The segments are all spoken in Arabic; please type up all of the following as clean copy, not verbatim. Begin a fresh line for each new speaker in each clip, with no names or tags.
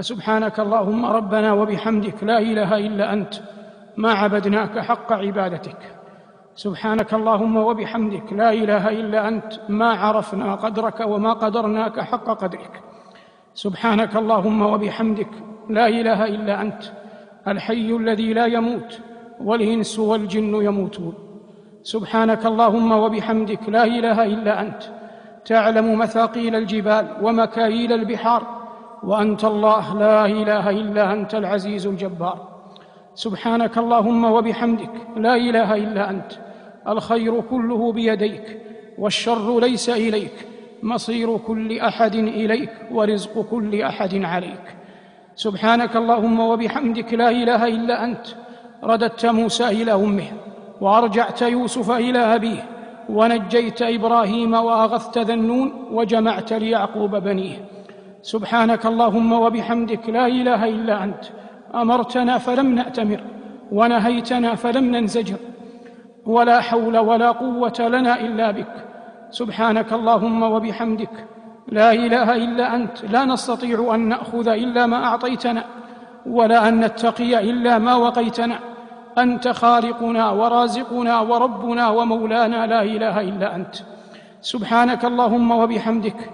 سبحانك اللهم ربنا وبحمدك لا إله إلا أنت ما عبدناك حق عبادتك. سبحانك اللهم وبحمدك لا إله إلا أنت ما عرفنا قدرك وما قدرناك حق قدرك. سبحانك اللهم وبحمدك لا إله إلا أنت الحي الذي لا يموت والإنس والجن يموتون. سبحانك اللهم وبحمدك لا إله إلا أنت تعلم مثاقيل الجبال ومكاييل البحار، وأنت الله لا إله إلا أنت العزيز الجبار. سبحانك اللهم وبحمدك لا إله إلا أنت الخير كله بيديك والشر ليس إليك، مصير كل أحد إليك ورزق كل أحد عليك. سبحانك اللهم وبحمدك لا إله إلا أنت رددت موسى إلى أمه وأرجعت يوسف إلى أبيه ونجيت إبراهيم وأغثت ذا النون وجمعت ليعقوب بنيه. سبحانك اللهم وبحمدك لا إله إلا أنت أمرتنا فلم نأتمر ونهيتنا فلم ننزجر، ولا حول ولا قوة لنا إلا بك. سبحانك اللهم وبحمدك لا إله إلا أنت لا نستطيع أن نأخذ إلا ما أعطيتنا ولا أن نتقي إلا ما وقيتنا. أنت خالقنا ورازقنا وربنا ومولانا لا إله إلا أنت. سبحانك اللهم وبحمدك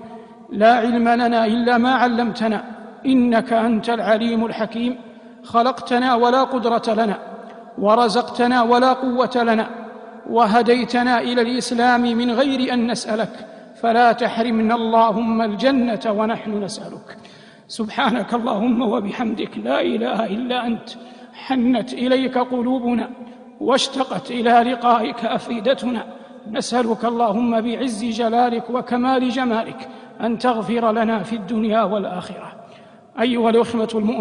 لا علم لنا إلا ما علمتنا إنك أنت العليم الحكيم. خلقتنا ولا قدرة لنا ورزقتنا ولا قوة لنا وهديتنا إلى الإسلام من غير أن نسألك، فلا تحرمنا اللهم الجنة ونحن نسألك. سبحانك اللهم وبحمدك لا إله إلا أنت حنت إليك قلوبنا واشتقت إلى لقائك أفئدتنا. نسألك اللهم بعز جلالك وكمال جمالك أن تغفر لنا في الدنيا والآخرة. أيها الأخوة المؤمنون،